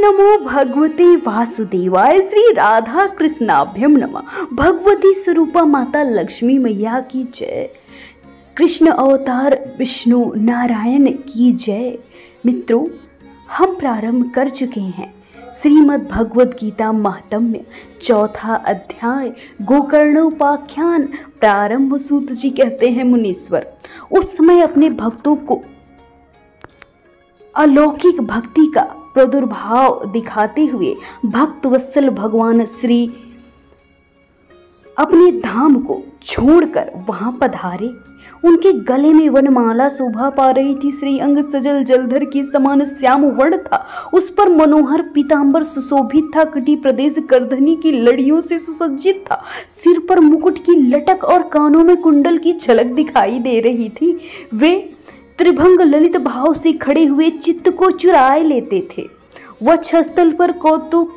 नमो भगवते वासुदेवाय। श्री राधा कृष्णाभ्यम नमः। भगवती स्वरूपा माता लक्ष्मी मैया की जय। कृष्ण अवतार विष्णु नारायण की जय। मित्रों, हम प्रारंभ कर चुके हैं श्रीमद् भगवद गीता महात्म्य चौथा अध्याय गोकर्णोपाख्यान। प्रारंभ सूत जी कहते हैं मुनीश्वर उस समय अपने भक्तों को अलौकिक भक्ति का प्रादुर्भाव दिखाते हुए भक्त वत्सल भगवान श्री अपने धाम को छोड़कर वहां पधारे। उनके गले में वनमाला शोभा पा रही थी। श्री अंग सजल जलधर की समान श्याम वर्ण था। उस पर मनोहर पीतांबर सुशोभित था। कटी प्रदेश करधनी की लड़ियों से सुसज्जित था। सिर पर मुकुट की लटक और कानों में कुंडल की झलक दिखाई दे रही थी। वे त्रिभंग ललित भाव से खड़े हुए चित्त को चुराए लेते थे। वक्षस्थल पर कौतुक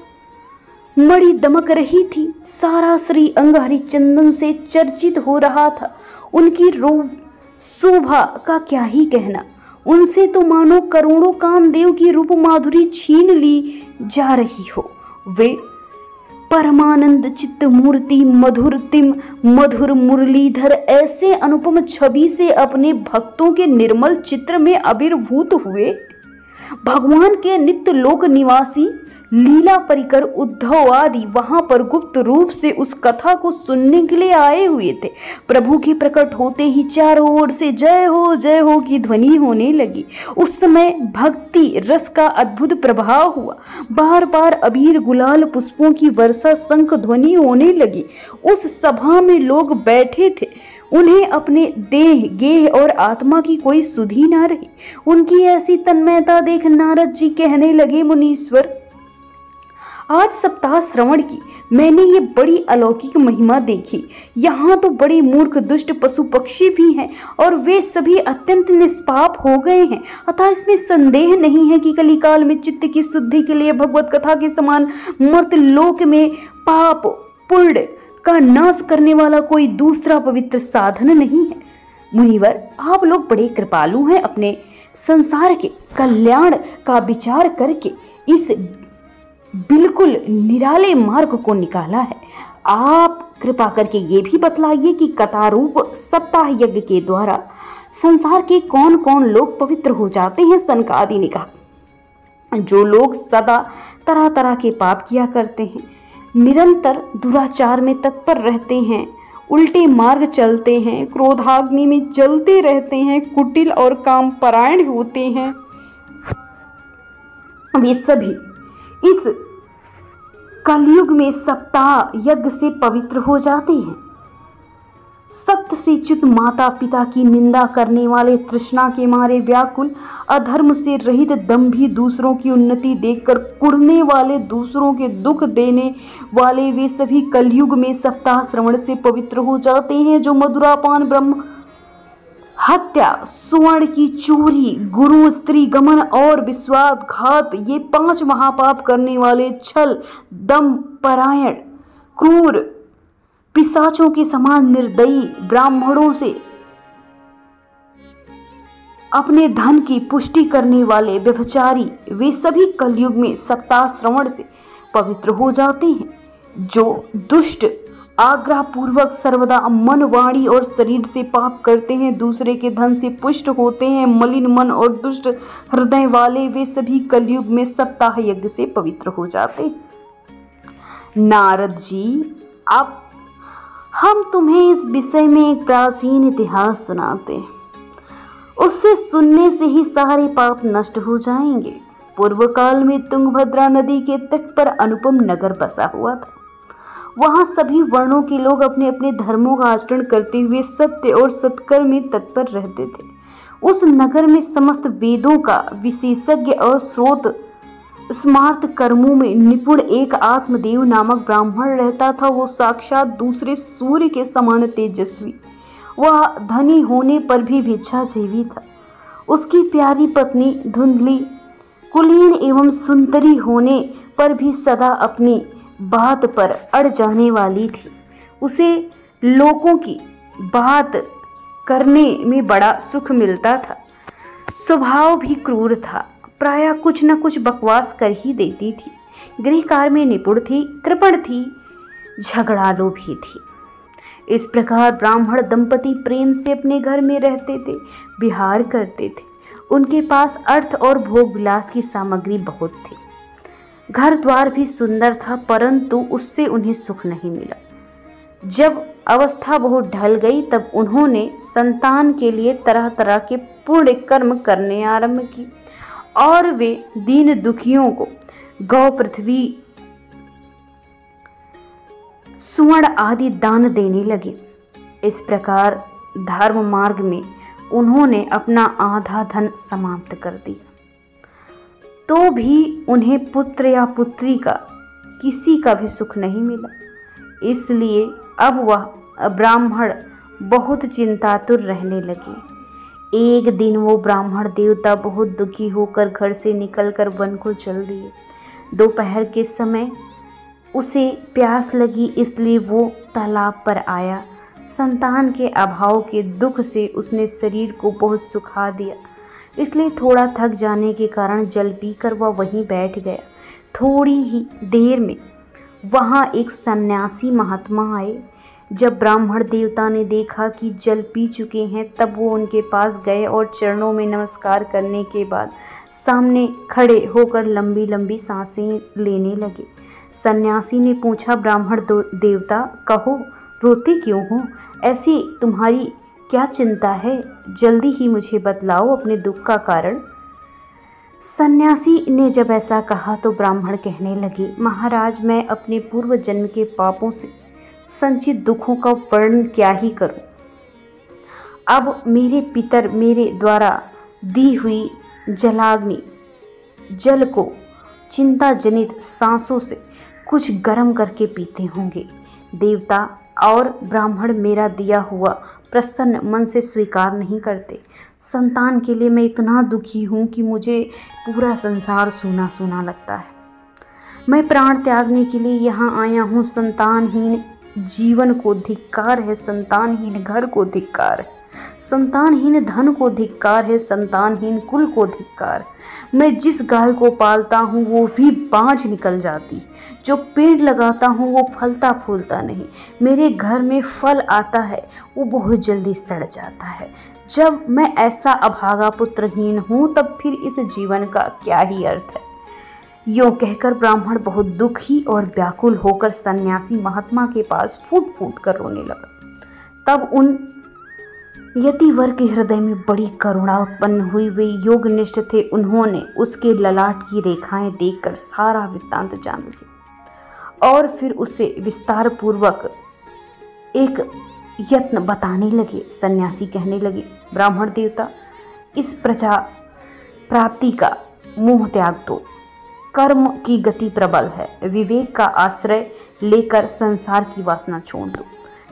मणि दमक रही थी। सारा श्री अंग हरिचंदन से चर्चित हो रहा था। उनकी रूप शोभा का क्या ही कहना। उनसे तो मानो करोड़ों कामदेव की रूप माधुरी छीन ली जा रही हो। वे परमानंद चित्त मूर्ति मधुरतिम मधुर मुरलीधर ऐसे अनुपम छवि से अपने भक्तों के निर्मल चित्र में आविर्भूत हुए। भगवान के नित्य लोक निवासी लीला परिकर उद्धव आदि वहां पर गुप्त रूप से उस कथा को सुनने के लिए आए हुए थे। प्रभु के प्रकट होते ही चारों ओर से जय हो की ध्वनि होने लगी। उस समय भक्ति रस का अद्भुत प्रभाव हुआ। बार बार अबीर गुलाल पुष्पों की वर्षा शंख ध्वनि होने लगी। उस सभा में लोग बैठे थे। उन्हें अपने देह गेह और आत्मा की कोई सुधि न रही। उनकी ऐसी तन्मयता देख नारद जी कहने लगे, मुनीश्वर, आज सप्ताह श्रवण की मैंने ये बड़ी अलौकिक महिमा देखी। यहाँ तो बड़े मूर्ख दुष्ट पशु पक्षी भी हैं और वे सभी अत्यंत निष्पाप हो गए हैं। अतः इसमें संदेह नहीं है कि कलिकाल में चित्त की शुद्धि के लिए भगवत कथा के समान मर्त्यलोक में पाप पुण्य का नाश करने वाला कोई दूसरा पवित्र साधन नहीं है। मुनिवर, आप लोग बड़े कृपालु हैं। अपने संसार के कल्याण का विचार करके इस बिल्कुल निराले मार्ग को निकाला है। आप कृपा करके ये भी बतलाइए कि कथारूप सप्ताह यज्ञ के द्वारा संसार के कौन कौन लोग पवित्र हो जाते हैं। सनकादि ने कहा, जो लोग सदा तरह तरह के पाप किया करते हैं, निरंतर दुराचार में तत्पर रहते हैं, उल्टे मार्ग चलते हैं, क्रोधाग्नि में जलते रहते हैं, कुटिल और काम परायण होते हैं, वे सभी इस कलयुग में सप्ताह यज्ञ से पवित्र हो जाते हैं। सत्य से च्युत माता पिता की निंदा करने वाले, तृष्णा के मारे व्याकुल, अधर्म से रहित दंभी, दूसरों की उन्नति देखकर कुढ़ने वाले, दूसरों के दुख देने वाले, वे सभी कलयुग में सप्ताह श्रवण से पवित्र हो जाते हैं। जो मधुरापान, ब्रह्म हत्या, सुवर्ण की चोरी, गुरु स्त्री गमन और विश्वासघात, ये 5 महापाप करने वाले, छल, दम परायण, क्रूर, पिशाचों के समान निर्दयी, ब्राह्मणों से अपने धन की पुष्टि करने वाले, व्यभिचारी, वे सभी कलयुग में सप्ताह श्रवण से पवित्र हो जाते हैं। जो दुष्ट आग्रह पूर्वक सर्वदा मन, वाणी और शरीर से पाप करते हैं, दूसरे के धन से पुष्ट होते हैं, मलिन मन और दुष्ट हृदय वाले, वे सभी कलयुग में सप्ताह यज्ञ से पवित्र हो जाते हैं। नारद जी, अब हम तुम्हें इस विषय में एक प्राचीन इतिहास सुनाते हैं। उससे सुनने से ही सारे पाप नष्ट हो जाएंगे। पूर्व काल में तुंगभद्रा नदी के तट पर अनुपम नगर बसा हुआ था। वहां सभी वर्णों के लोग अपने अपने धर्मों का आचरण करते हुए सत्य और सत्कर्म में तत्पर रहते थे। उस नगर में समस्त वेदों का विशेषज्ञ और स्रोत स्मार्त कर्मों में निपुण एक आत्मदेव नामक ब्राह्मण रहता था। वो साक्षात दूसरे सूर्य के समान तेजस्वी, वह धनी होने पर भी भिक्षाजीवी था। उसकी प्यारी पत्नी धुंधली, कुलीन एवं सुंदरी होने पर भी सदा अपनी बात पर अड़ जाने वाली थी। उसे लोगों की बात करने में बड़ा सुख मिलता था। स्वभाव भी क्रूर था। प्रायः कुछ न कुछ बकवास कर ही देती थी। गृह कार्य में निपुण थी, कृपण थी, झगड़ालू भी थी। इस प्रकार ब्राह्मण दंपति प्रेम से अपने घर में रहते थे, विहार करते थे। उनके पास अर्थ और भोग विलास की सामग्री बहुत थी। घर द्वार भी सुंदर था, परंतु उससे उन्हें सुख नहीं मिला। जब अवस्था बहुत ढल गई तब उन्होंने संतान के लिए तरह तरह के पुण्य कर्म करने आरंभ की और वे दीन दुखियों को गौ, पृथ्वी, सुवर्ण आदि दान देने लगे। इस प्रकार धर्म मार्ग में उन्होंने अपना आधा धन समाप्त कर दिया। तो भी उन्हें पुत्र या पुत्री का किसी का भी सुख नहीं मिला। इसलिए अब वह ब्राह्मण बहुत चिंतातुर रहने लगे। एक दिन वो ब्राह्मण देवता बहुत दुखी होकर घर से निकलकर वन को चल दिए। दोपहर के समय उसे प्यास लगी, इसलिए वो तालाब पर आया। संतान के अभाव के दुख से उसने शरीर को बहुत सुखा दिया, इसलिए थोड़ा थक जाने के कारण जल पीकर वह वहीं बैठ गया। थोड़ी ही देर में वहाँ एक सन्यासी महात्मा आए। जब ब्राह्मण देवता ने देखा कि जल पी चुके हैं, तब वो उनके पास गए और चरणों में नमस्कार करने के बाद सामने खड़े होकर लंबी लंबी सांसें लेने लगे। सन्यासी ने पूछा, ब्राह्मण देवता, कहो रोते क्यों हो? ऐसी तुम्हारी क्या चिंता है? जल्दी ही मुझे बतलाओ अपने दुख का कारण। सन्यासी ने जब ऐसा कहा तो ब्राह्मण कहने लगे, महाराज, मैं अपने पूर्व जन्म के पापों से संचित दुखों का वर्णन क्या ही करूं। अब मेरे पितर मेरे द्वारा दी हुई जलाग्नि जल को चिंता जनित सांसों से कुछ गर्म करके पीते होंगे। देवता और ब्राह्मण मेरा दिया हुआ प्रसन्न मन से स्वीकार नहीं करते। संतान के लिए मैं इतना दुखी हूँ कि मुझे पूरा संसार सूना सूना लगता है। मैं प्राण त्यागने के लिए यहाँ आया हूँ। संतानहीन जीवन को धिक्कार है, संतानहीन घर को धिक्कार है, संतानहीन धन को धिक्कार है, संतानहीन कुल को धिक्कार है। मैं जिस गाय को पालता हूँ वो भी बाँझ निकल जाती, जो पेड़ लगाता हूँ वो फलता फूलता नहीं, मेरे घर में फल आता है वो बहुत जल्दी सड़ जाता है। जब मैं ऐसा अभागा पुत्रहीन हूँ तब फिर इस जीवन का क्या ही अर्थ है। यूँ कहकर ब्राह्मण बहुत दुखी और व्याकुल होकर सन्यासी महात्मा के पास फूट फूट कर रोने लगा। तब उन यतिवर के हृदय में बड़ी करुणा उत्पन्न हुई। वे योगनिष्ठ थे। उन्होंने उसके ललाट की रेखाएं देखकर सारा वृत्तांत जान लिया और फिर उसे विस्तार पूर्वक एक यत्न बताने लगे। सन्यासी कहने लगे, ब्राह्मण देवता, इस प्रजा प्राप्ति का मोह त्याग दो। कर्म की गति प्रबल है। विवेक का आश्रय लेकर संसार की वासना छोड़ दो।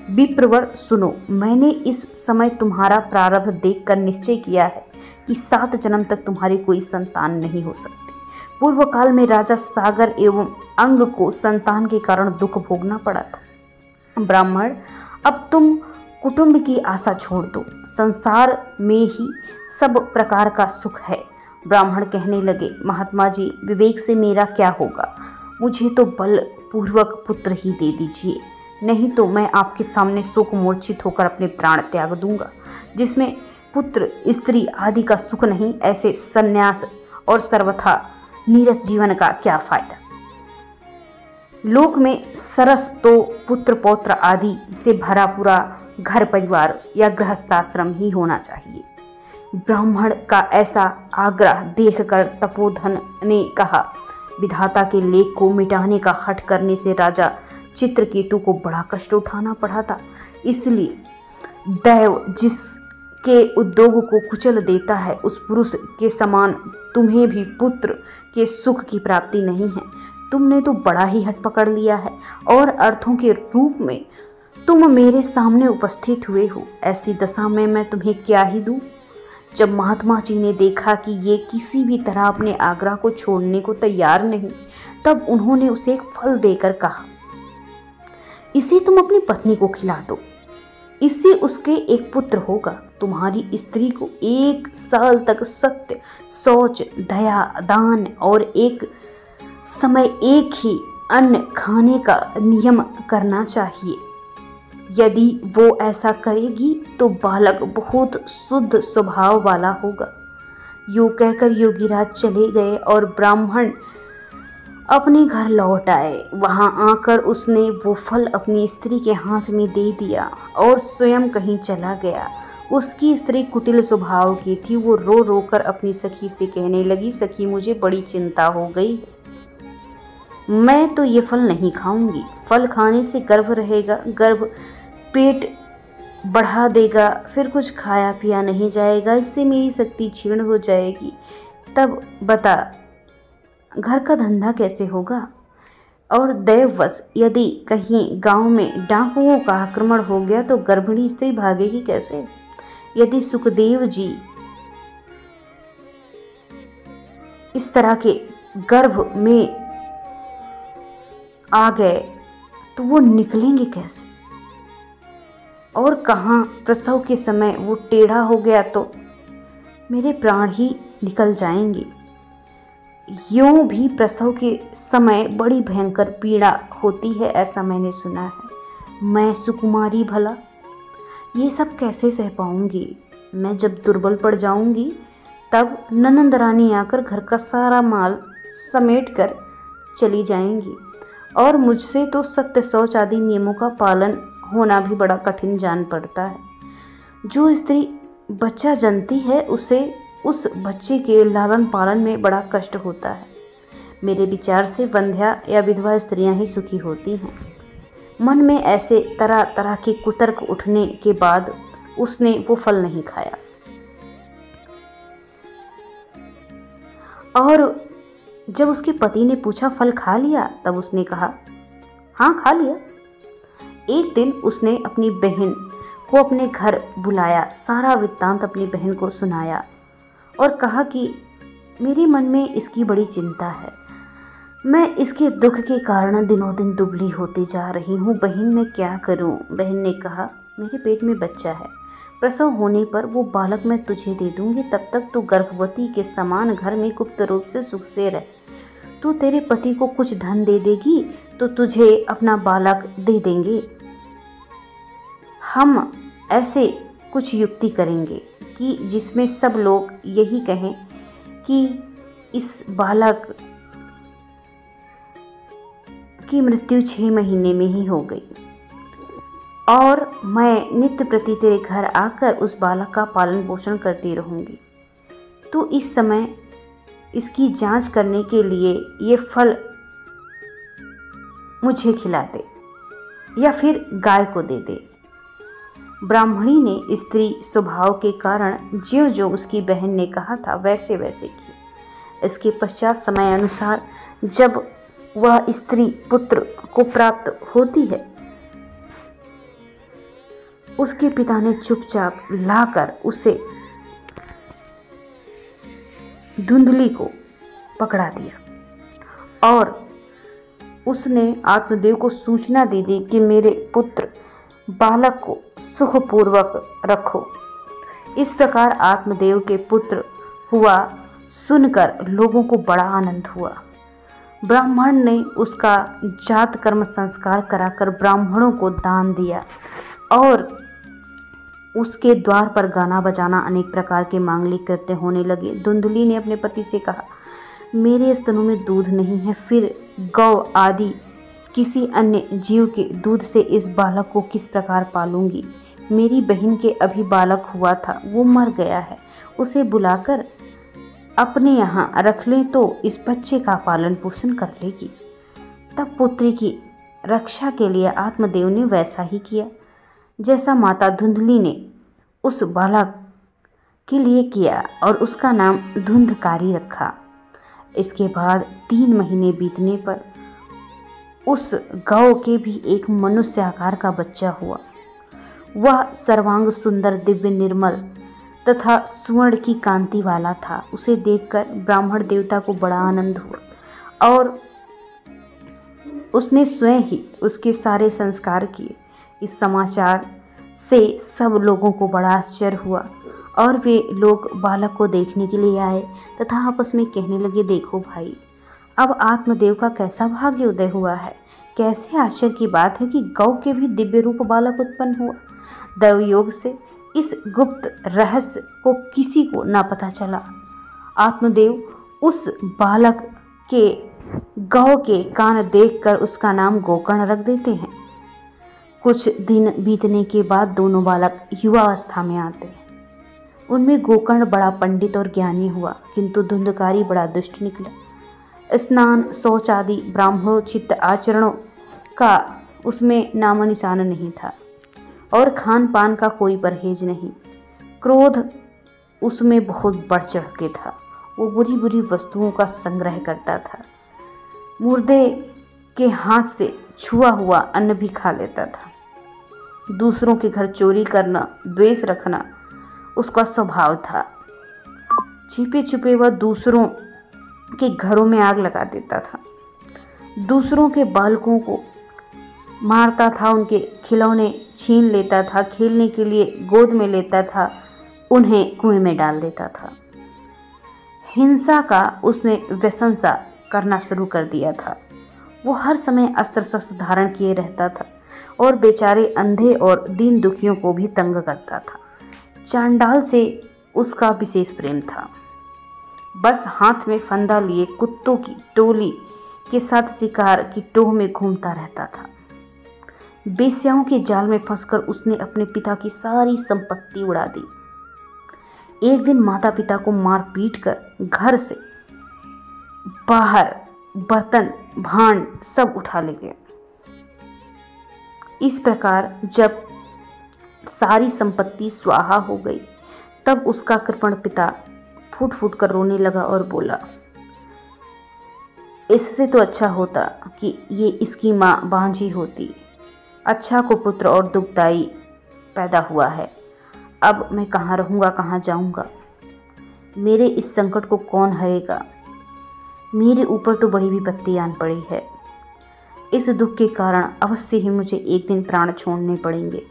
विप्रवर सुनो, मैंने इस समय तुम्हारा प्रारब्ध देखकर निश्चय किया है कि 7 जन्म तक तुम्हारी कोई संतान नहीं हो सकती। पूर्व काल में राजा सागर एवं अंग को संतान के कारण दुख भोगना पड़ा था। ब्राह्मण, अब तुम कुटुंब की आशा छोड़ दो। संसार में ही सब प्रकार का सुख है। ब्राह्मण कहने लगे, महात्मा जी, विवेक से मेरा क्या होगा? मुझे तो बलपूर्वक पुत्र ही दे दीजिए, नहीं तो मैं आपके सामने शोक मूर्छित होकर अपने प्राण त्याग दूंगा। जिसमें पुत्र स्त्री आदि का सुख नहीं, ऐसे संन्यास और सर्वथा नीरस जीवन का क्या फायदा? लोक में सरस तो पुत्र पौत्र आदि से भरा पूरा घर परिवार या गृहस्थाश्रम ही होना चाहिए। ब्राह्मण का ऐसा आग्रह देखकर तपोधन ने कहा, विधाता के लेख को मिटाने का हठ करने से राजा चित्रकेतु को बड़ा कष्ट उठाना पड़ा था। इसलिए दैव जिसके उद्योग को कुचल देता है, उस पुरुष के समान तुम्हें भी पुत्र के सुख की प्राप्ति नहीं है। तुमने तो बड़ा ही हठ पकड़ लिया है और अर्थों के रूप में तुम मेरे सामने उपस्थित हुए हो। ऐसी दशा में मैं तुम्हें क्या ही दूं? जब महात्मा जी ने देखा कि ये किसी भी तरह अपने आग्रह को छोड़ने को तैयार नहीं, तब उन्होंने उसे एक फल देकर कहा, इसे तुम अपनी पत्नी को खिला दो, इससे उसके एक पुत्र होगा। तुम्हारी स्त्री को 1 साल तक सत्य, शौच, दया, दान और एक समय एक ही अन्न खाने का नियम करना चाहिए। यदि वो ऐसा करेगी तो बालक बहुत शुद्ध स्वभाव वाला होगा। यूँ कहकर योगीराज चले गए और ब्राह्मण अपने घर लौट आए। वहां आकर उसने वो फल अपनी स्त्री के हाथ में दे दिया और स्वयं कहीं चला गया। उसकी स्त्री कुटिल स्वभाव की थी। वो रो रो कर अपनी सखी से कहने लगी, सखी मुझे बड़ी चिंता हो गई, मैं तो ये फल नहीं खाऊंगी। फल खाने से गर्भ रहेगा, गर्भ पेट बढ़ा देगा, फिर कुछ खाया पिया नहीं जाएगा, इससे मेरी शक्ति क्षीण हो जाएगी। तब बता घर का धंधा कैसे होगा? और दैववश यदि कहीं गांव में डाकुओं का आक्रमण हो गया तो गर्भिणी स्त्री भागेगी कैसे? यदि सुखदेव जी इस तरह के गर्भ में आ गए तो वो निकलेंगे कैसे? और कहाँ प्रसव के समय वो टेढ़ा हो गया तो मेरे प्राण ही निकल जाएंगे। यूं भी प्रसव के समय बड़ी भयंकर पीड़ा होती है, ऐसा मैंने सुना है। मैं सुकुमारी भला ये सब कैसे सह पाऊंगी? मैं जब दुर्बल पड़ जाऊंगी तब ननंद रानी आकर घर का सारा माल समेट कर चली जाएंगी और मुझसे तो सत्य शौच आदि नियमों का पालन होना भी बड़ा कठिन जान पड़ता है। जो स्त्री बच्चा जनती है उसे उस बच्चे के लालन पालन में बड़ा कष्ट होता है। मेरे विचार से वंध्या या विधवा स्त्रियां ही सुखी होती हैं। मन में ऐसे तरह तरह के कुतर्क उठने के बाद उसने वो फल नहीं खाया। और जब उसके पति ने पूछा फल खा लिया, तब उसने कहा हाँ खा लिया। एक दिन उसने अपनी बहन को अपने घर बुलाया, सारा वृत्तांत अपनी बहन को सुनाया और कहा कि मेरे मन में इसकी बड़ी चिंता है। मैं इसके दुख के कारण दिनों दिन दुबली होती जा रही हूँ। बहन मैं क्या करूँ? बहन ने कहा मेरे पेट में बच्चा है, प्रसव होने पर वो बालक मैं तुझे दे दूँगी। तब तक तू गर्भवती के समान घर में गुप्त रूप से सुख से रह। तू तेरे पति को कुछ धन दे देगी तो तुझे अपना बालक दे देंगे। हम ऐसे कुछ युक्ति करेंगे कि जिसमें सब लोग यही कहें कि इस बालक की मृत्यु 6 महीने में ही हो गई और मैं नित्य प्रति तेरे घर आकर उस बालक का पालन पोषण करती रहूंगी। तो इस समय इसकी जांच करने के लिए ये फल मुझे खिला दे या फिर गाय को दे दे। ब्राह्मणी ने स्त्री स्वभाव के कारण ज्यों ज्यों उसकी बहन ने कहा था वैसे वैसे किया। इसके पश्चात समय अनुसार जब वह स्त्री पुत्र को प्राप्त होती है, उसके पिता ने चुपचाप लाकर उसे धुंधली को पकड़ा दिया और उसने आत्मदेव को सूचना दे दी कि मेरे पुत्र बालक को सुखपूर्वक रखो। इस प्रकार आत्मदेव के पुत्र हुआ सुनकर लोगों को बड़ा आनंद हुआ। ब्राह्मण ने उसका जात कर्म संस्कार कराकर ब्राह्मणों को दान दिया और उसके द्वार पर गाना बजाना अनेक प्रकार के मांगलिक कृत्य होने लगे। धुंधली ने अपने पति से कहा मेरे स्तनों में दूध नहीं है, फिर गौ आदि किसी अन्य जीव के दूध से इस बालक को किस प्रकार पालूंगी? मेरी बहन के अभी बालक हुआ था, वो मर गया है, उसे बुलाकर अपने यहाँ रख लें तो इस बच्चे का पालन पोषण कर लेगी। तब पुत्री की रक्षा के लिए आत्मदेव ने वैसा ही किया जैसा माता धुंधली ने उस बालक के लिए किया और उसका नाम धुंधकारी रखा। इसके बाद 3 महीने बीतने पर उस गौ के भी एक मनुष्य आकार का बच्चा हुआ। वह सर्वांग सुंदर, दिव्य, निर्मल तथा स्वर्ण की कांति वाला था। उसे देखकर ब्राह्मण देवता को बड़ा आनंद हुआ और उसने स्वयं ही उसके सारे संस्कार किए। इस समाचार से सब लोगों को बड़ा आश्चर्य हुआ और वे लोग बालक को देखने के लिए आए तथा आपस में कहने लगे, देखो भाई, अब आत्मदेव का कैसा भाग्य उदय हुआ है। कैसे आश्चर्य की बात है कि गौ के भी दिव्य रूप बालक उत्पन्न हुआ। दैवयोग से इस गुप्त रहस्य को किसी को ना पता चला। आत्मदेव उस बालक के गौ के कान देखकर उसका नाम गोकर्ण रख देते हैं। कुछ दिन बीतने के बाद दोनों बालक युवावस्था में आते हैं। उनमें गोकर्ण बड़ा पंडित और ज्ञानी हुआ, किंतु धुंधकारी बड़ा दुष्ट निकला। स्नान, शौच आदि ब्राह्मणोचित आचरणों का उसमें नामो निशान नहीं था और खान पान का कोई परहेज नहीं। क्रोध उसमें बहुत बढ़ चढ़ के था। वो बुरी बुरी वस्तुओं का संग्रह करता था। मुर्दे के हाथ से छुआ हुआ अन्न भी खा लेता था। दूसरों के घर चोरी करना, द्वेष रखना उसका स्वभाव था। छिपे छुपे वह दूसरों के घरों में आग लगा देता था। दूसरों के बालकों को मारता था, उनके खिलौने छीन लेता था, खेलने के लिए गोद में लेता था, उन्हें कुएं में डाल देता था। हिंसा का उसने व्यसन सा करना शुरू कर दिया था। वो हर समय अस्त्र शस्त्र धारण किए रहता था और बेचारे अंधे और दीन दुखियों को भी तंग करता था। चांडाल से उसका विशेष प्रेम था। बस हाथ में फंदा लिए कुत्तों की टोली के साथ शिकार की टोह में घूमता रहता था। बेश्याओं के जाल में फंसकर उसने अपने पिता की सारी संपत्ति उड़ा दी। एक दिन माता पिता को मार पीट कर घर से बाहर बर्तन भांड सब उठा ले गए। इस प्रकार जब सारी संपत्ति स्वाहा हो गई तब उसका कृपण पिता फूट फूट कर रोने लगा और बोला, इससे तो अच्छा होता कि ये इसकी माँ बांझी होती। अच्छा को पुत्र और दुखदाई पैदा हुआ है। अब मैं कहाँ रहूँगा, कहाँ जाऊँगा? मेरे इस संकट को कौन हरेगा? मेरे ऊपर तो बड़ी विपत्ति आन पड़ी है। इस दुख के कारण अवश्य ही मुझे एक दिन प्राण छोड़ने पड़ेंगे।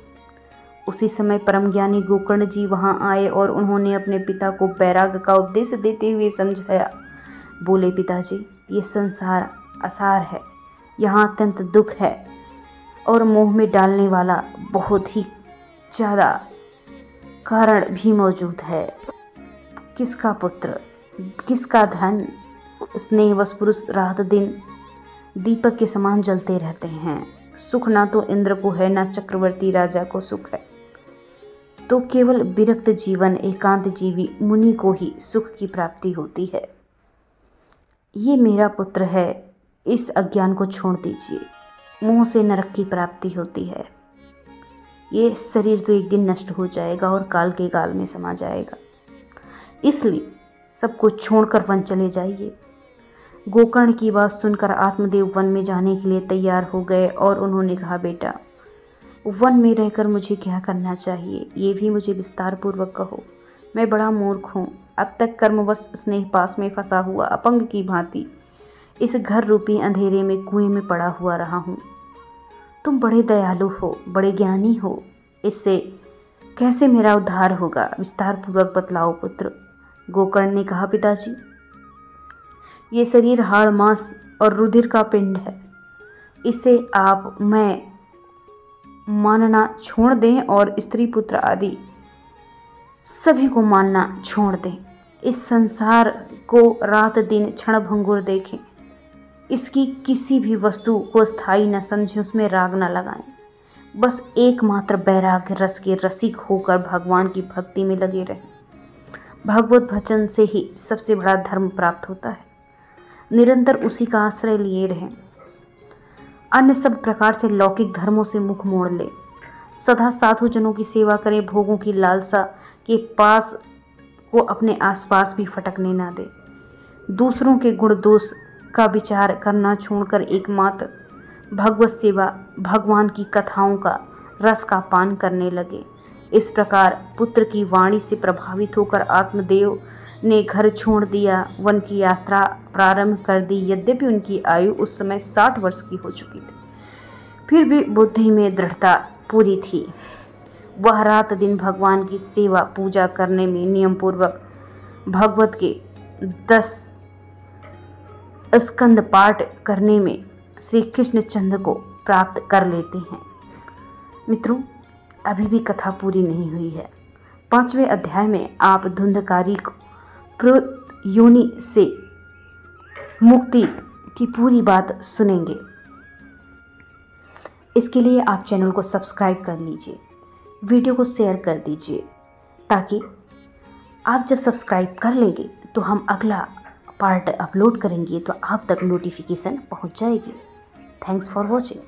उसी समय परम ज्ञानी गोकर्ण जी वहां आए और उन्होंने अपने पिता को वैराग्य का उपदेश देते हुए समझाया। बोले, पिताजी, ये संसार असार है, यहाँ अत्यंत दुख है और मोह में डालने वाला बहुत ही ज़्यादा कारण भी मौजूद है। किसका पुत्र, किसका धन, स्नेहवश पुरुष रात दिन दीपक के समान जलते रहते हैं। सुख ना तो इंद्र को है, ना चक्रवर्ती राजा को सुख है। तो केवल विरक्त जीवन एकांत जीवी मुनि को ही सुख की प्राप्ति होती है। ये मेरा पुत्र है, इस अज्ञान को छोड़ दीजिए। मोह से नरक की प्राप्ति होती है। ये शरीर तो एक दिन नष्ट हो जाएगा और काल के काल में समा जाएगा। इसलिए सब कुछ छोड़कर वन चले जाइए। गोकर्ण की बात सुनकर आत्मदेव वन में जाने के लिए तैयार हो गए और उन्होंने कहा, बेटा, वन में रहकर मुझे क्या करना चाहिए, ये भी मुझे विस्तार पूर्वक कहो। मैं बड़ा मूर्ख हूँ। अब तक कर्मवश स्नेह पास में फंसा हुआ अपंग की भांति इस घर रूपी अंधेरे में कुएं में पड़ा हुआ रहा हूँ। तुम बड़े दयालु हो, बड़े ज्ञानी हो, इससे कैसे मेरा उद्धार होगा? विस्तार पूर्वक बतलाओ पुत्र। गोकर्ण ने कहा, पिताजी, ये शरीर हाड़ मांस और रुधिर का पिंड है। इसे आप मैं मानना छोड़ दें और स्त्री पुत्र आदि सभी को मानना छोड़ दें। इस संसार को रात दिन क्षण भंगुर देखें। इसकी किसी भी वस्तु को स्थायी न समझें, उसमें राग न लगाएं। बस एकमात्र वैराग्य रस के रसिक होकर भगवान की भक्ति में लगे रहें। भगवत भजन से ही सबसे बड़ा धर्म प्राप्त होता है। निरंतर उसी का आश्रय लिए रहें। अन्य सब प्रकार से लौकिक धर्मों से मुख मोड़ ले। सदा साधु जनों की सेवा करें। भोगों की लालसा के पास को अपने आसपास भी फटकने ना दे। दूसरों के गुण दोष का विचार करना छोड़कर एकमात्र भगवत सेवा, भगवान की कथाओं का रस का पान करने लगे। इस प्रकार पुत्र की वाणी से प्रभावित होकर आत्मदेव ने घर छोड़ दिया, वन की यात्रा प्रारंभ कर दी। यद्यपि उनकी आयु उस समय 60 वर्ष की हो चुकी थी, फिर भी बुद्धि में दृढ़ता पूरी थी। वह रात दिन भगवान की सेवा पूजा करने में नियम पूर्वक भगवत के 10 स्कंद पाठ करने में श्री कृष्णचंद्र को प्राप्त कर लेते हैं। मित्रों, अभी भी कथा पूरी नहीं हुई है। 5वें अध्याय में आप धुंधकारी को प्रेत योनि से मुक्ति की पूरी बात सुनेंगे। इसके लिए आप चैनल को सब्सक्राइब कर लीजिए, वीडियो को शेयर कर दीजिए, ताकि आप जब सब्सक्राइब कर लेंगे तो हम अगला पार्ट अपलोड करेंगे तो आप तक नोटिफिकेशन पहुंच जाएगी। Thanks for watching.